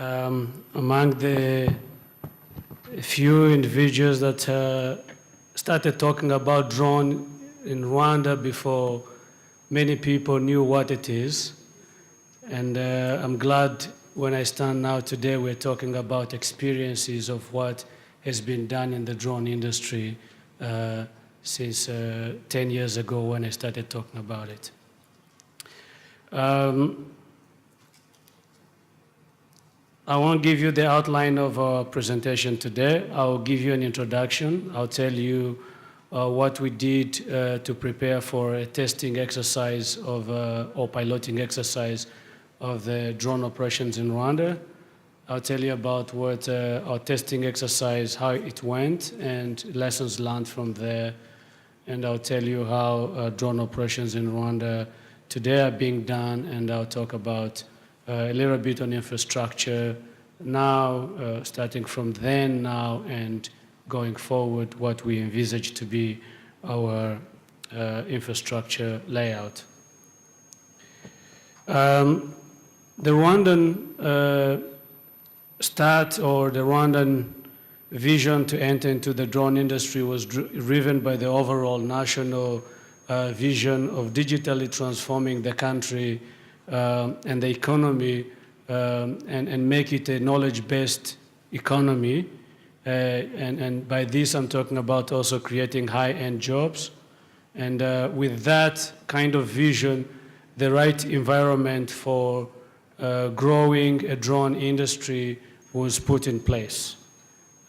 Among the few individuals that started talking about drone in Rwanda before many people knew what it is. And I'm glad when I stand now today, we're talking about experiences of what has been done in the drone industry since 10 years ago when I started talking about it. I won't give you the outline of our presentation today. I'll give you an introduction. I'll tell you what we did to prepare for a testing exercise of, or piloting exercise of the drone operations in Rwanda. I'll tell you about what our testing exercise, how it went, and lessons learned from there. And I'll tell you how drone operations in Rwanda today are being done, and I'll talk about a little bit on infrastructure now, starting from then, now, and going forward, what we envisage to be our infrastructure layout. The Rwandan start, or the Rwandan vision to enter into the drone industry was driven by the overall national vision of digitally transforming the country and the economy and make it a knowledge-based economy. And by this, I'm talking about also creating high-end jobs. And with that kind of vision, the right environment for growing a drone industry was put in place.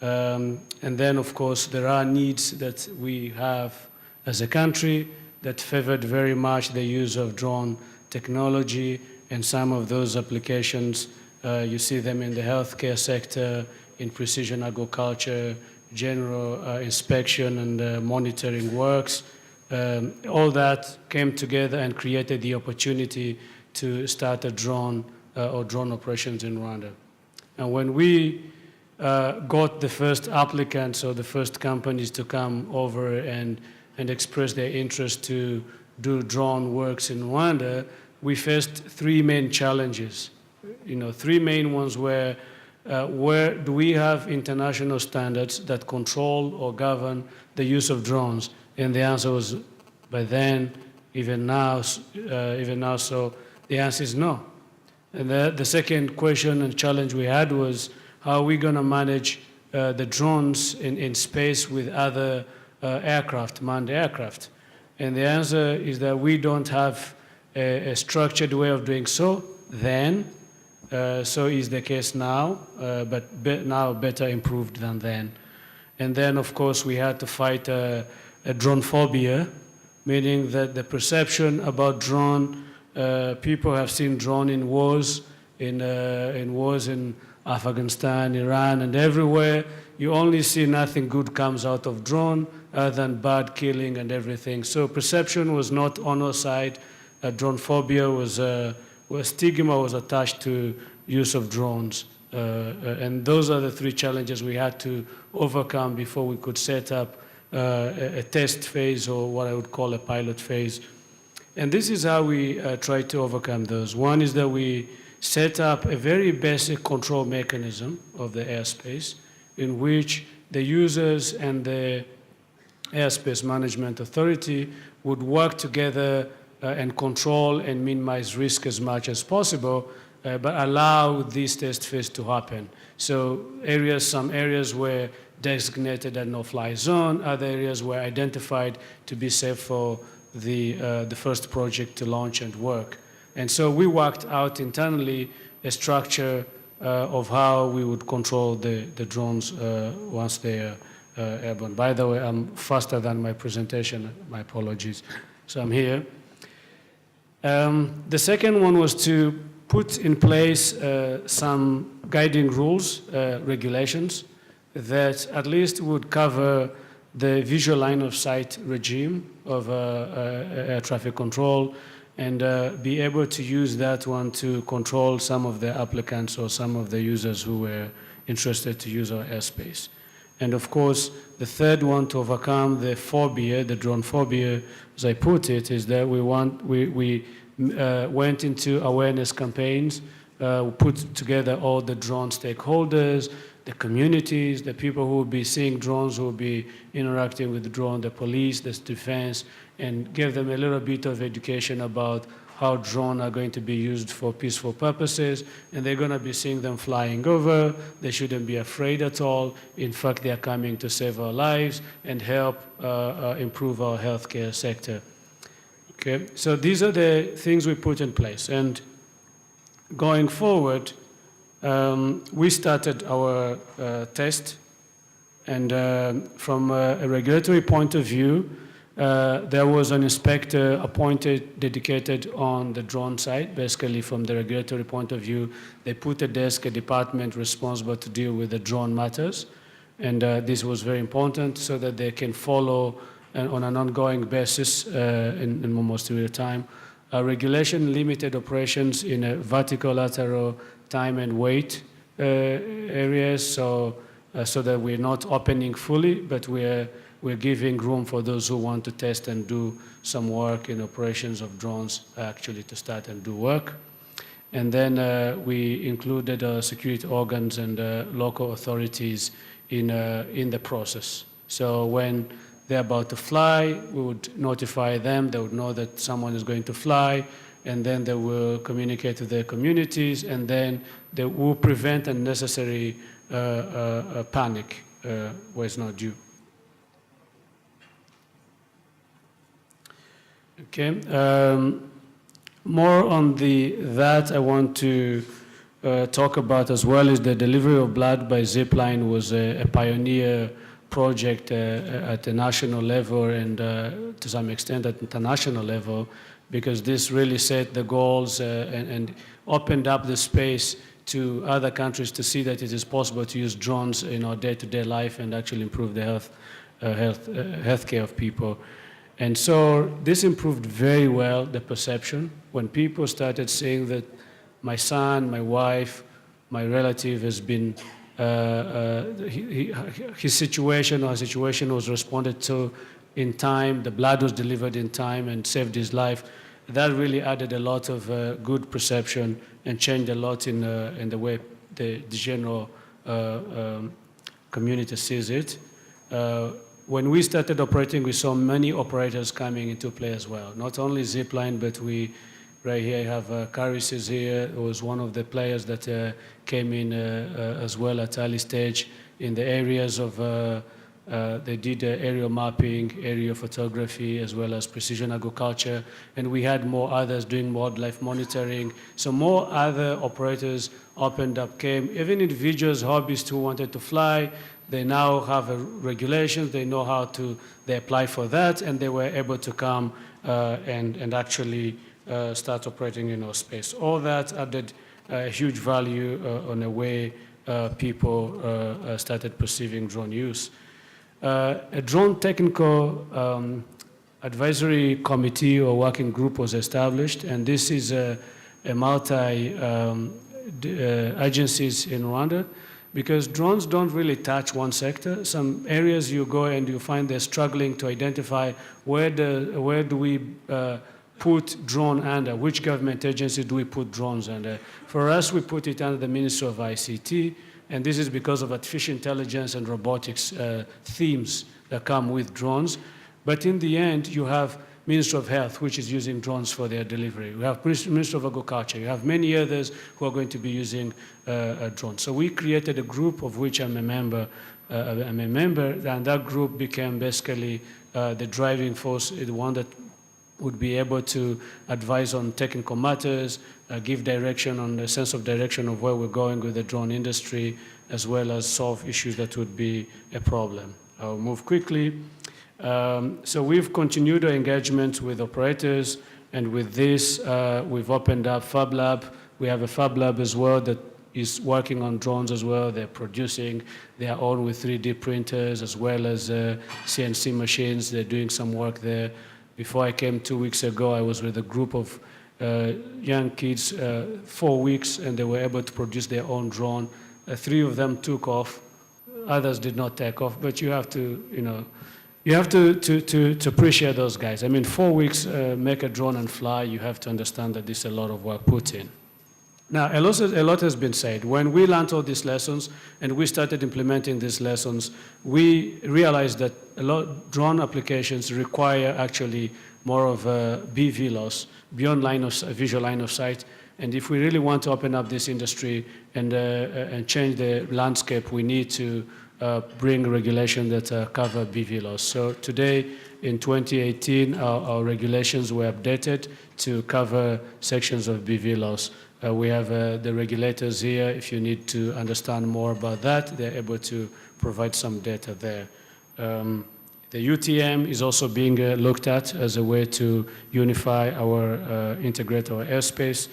And then, of course, there are needs that we have as a country that favored very much the use of drone technology, and some of those applications, you see them in the healthcare sector, in precision agriculture, general inspection and monitoring works. All that came together and created the opportunity to start a drone or drone operations in Rwanda. And when we got the first applicants or the first companies to come over and express their interest to do drone works in Rwanda, we faced three main challenges. Three main ones were, where do we have international standards that control or govern the use of drones? And the answer was, by then, even now, so the answer is no. And the second question and challenge we had was, how are we going to manage the drones in space with other aircraft, manned aircraft? And the answer is that we don't have a structured way of doing so then. So is the case now, but now better improved than then. And then, of course, we had to fight a drone phobia, meaning that the perception about drone, people have seen drone in wars, in Afghanistan, Iran, and everywhere. You only see nothing good comes out of drone other than bad killing and everything. So perception was not on our side. Drone phobia was, stigma was attached to use of drones. And those are the three challenges we had to overcome before we could set up a test phase, or what I would call a pilot phase. And this is how we try to overcome those. One is that we set up a very basic control mechanism of the airspace in which the users and the Airspace Management Authority would work together and control and minimize risk as much as possible, but allow this test phase to happen. So some areas were designated a no-fly zone, other areas were identified to be safe for the first project to launch and work. And so we worked out internally a structure of how we would control the drones once they are airborne. By the way, I'm faster than my presentation, my apologies. So I'm here. The second one was to put in place some guiding rules, regulations, that at least would cover the visual line of sight regime of air traffic control, and be able to use that one to control some of the applicants or some of the users who were interested to use our airspace. And of course, the third one to overcome the phobia, the drone phobia, as I put it, is that we went into awareness campaigns put together all the drone stakeholders, the communities, the people who will be seeing drones, who will be interacting with the drone, the police, the defense, and give them a little bit of education about how drones are going to be used for peaceful purposes, and they're going to be seeing them flying over. They shouldn't be afraid at all. In fact, they are coming to save our lives and help improve our healthcare sector. Okay, so these are the things we put in place. And going forward, we started our test, and from a regulatory point of view, there was an inspector appointed, dedicated on the drone side. Basically, from the regulatory point of view, they put a desk, a department responsible to deal with the drone matters. And this was very important so that they can follow on an ongoing basis in almost real time. Regulation limited operations in a vertical, lateral, time and weight areas, so that we're not opening fully, but we're giving room for those who want to test and do some work in operations of drones actually to start and do work. And then we included security organs and local authorities in the process. So when they're about to fly, we would notify them. They would know that someone is going to fly, and then they will communicate to their communities, and then they will prevent unnecessary panic where it's not due. Okay. More on that I want to talk about as well is the delivery of blood by zipline was a pioneer project at the national level and to some extent at international level, because this really set the goals and opened up the space to other countries to see that it is possible to use drones in our day-to-day life and actually improve the healthcare of people. And so this improved very well the perception when people started saying that my son, my wife, my relative has been, his situation or her situation was responded to in time, the blood was delivered in time and saved his life. That really added a lot of good perception and changed a lot in the way the general community sees it. When we started operating, we saw many operators coming into play as well. Not only Zipline, but right here, I have Caris is here, who was one of the players that came in as well at early stage in the areas of, they did aerial mapping, aerial photography, as well as precision agriculture. And we had more others doing wildlife monitoring. So more other operators opened up, came, even individuals, hobbyists who wanted to fly. They now have regulations, they know how to, they apply for that, and they were able to come and actually start operating in our space. All that added huge value on the way people started perceiving drone use. A drone technical advisory committee or working group was established, and this is a multi-agencies in Rwanda, because drones don't really touch one sector. Some areas you go and you find they're struggling to identify where do we put drone under, which government agency do we put drones under. For us, we put it under the Ministry of ICT, and this is because of artificial intelligence and robotics themes that come with drones. But in the end, you have Ministry of Health, which is using drones for their delivery. We have Ministry of Agriculture. You have many others who are going to be using drones. So we created a group of which I'm a member, and that group became basically the driving force, the one that would be able to advise on technical matters, give direction on the sense of direction of where we're going with the drone industry, as well as solve issues that would be a problem. I'll move quickly. So we've continued our engagement with operators, and with this, we've opened up Fab Lab. We have a Fab Lab as well that is working on drones as well. They're producing their own with 3D printers as well as CNC machines. They're doing some work there. Before I came 2 weeks ago, I was with a group of young kids, 4 weeks, and they were able to produce their own drone. 3 of them took off. Others did not take off, but you have to, you have to appreciate those guys. I mean, 4 weeks, make a drone and fly, you have to understand that this is a lot of work put in. Now, a lot has been said. When we learned all these lessons and we started implementing these lessons, we realized that a lot of drone applications require actually more of a BVLOS, beyond visual line of sight. And if we really want to open up this industry and change the landscape, we need to bring regulation that cover BVLOS. So today, in 2018, our regulations were updated to cover sections of BVLOS. We have the regulators here. If you need to understand more about that, they're able to provide some data there. The UTM is also being looked at as a way to unify integrate our airspace.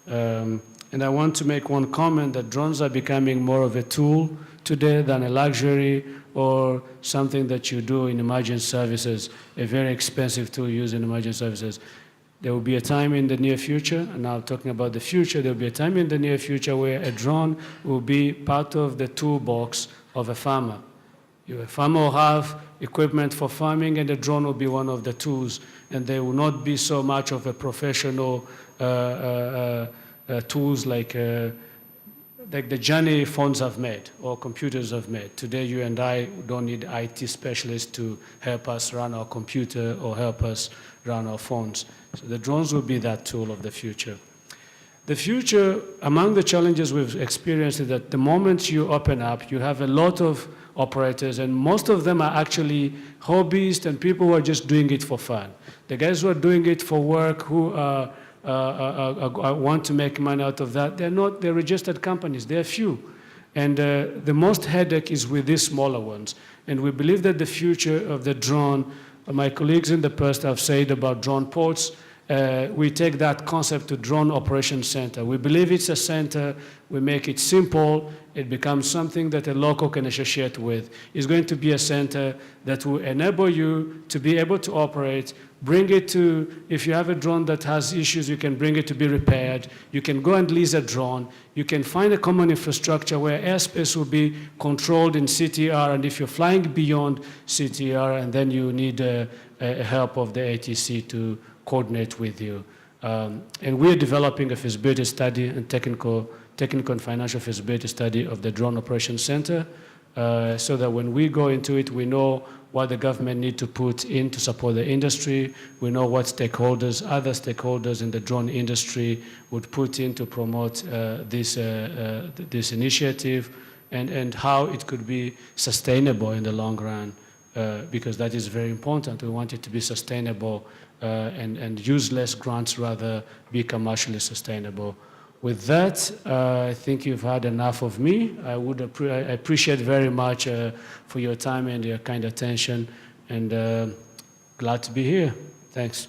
And I want to make one comment that drones are becoming more of a tool today than a luxury or something that you do in emergency services, a very expensive tool used in emergency services. There will be a time in the near future, and now talking about the future, there will be a time in the near future where a drone will be part of the toolbox of a farmer. A farmer will have equipment for farming, and the drone will be one of the tools, and they will not be so much of a professional tools like the journey phones have made or computers have made. Today, you and I don't need IT specialists to help us run our computer or help us run our phones. So the drones will be that tool of the future. The future, among the challenges we've experienced is that the moment you open up, you have a lot of operators, and most of them are actually hobbyists and people who are just doing it for fun. The guys who are doing it for work, who want to make money out of that, they're registered companies, they're few. And the most headache is with these smaller ones. And we believe that the future of the drone, my colleagues in the past have said about drone ports, we take that concept to Drone Operations Center. We believe it's a center, we make it simple, it becomes something that a local can associate with. It's going to be a center that will enable you to be able to operate, bring it to, if you have a drone that has issues, you can bring it to be repaired, you can go and lease a drone, you can find a common infrastructure where airspace will be controlled in CTR, and if you're flying beyond CTR, and then you need help of the ATC to coordinate with you. And we're developing a feasibility study and technical and financial feasibility study of the Drone Operations Center so that when we go into it, we know what the government need to put in to support the industry. We know what stakeholders, other stakeholders in the drone industry would put in to promote this initiative and how it could be sustainable in the long run because that is very important. We want it to be sustainable and use less grants, rather be commercially sustainable. With that, I think you've had enough of me. I appreciate very much for your time and your kind attention, and glad to be here. Thanks.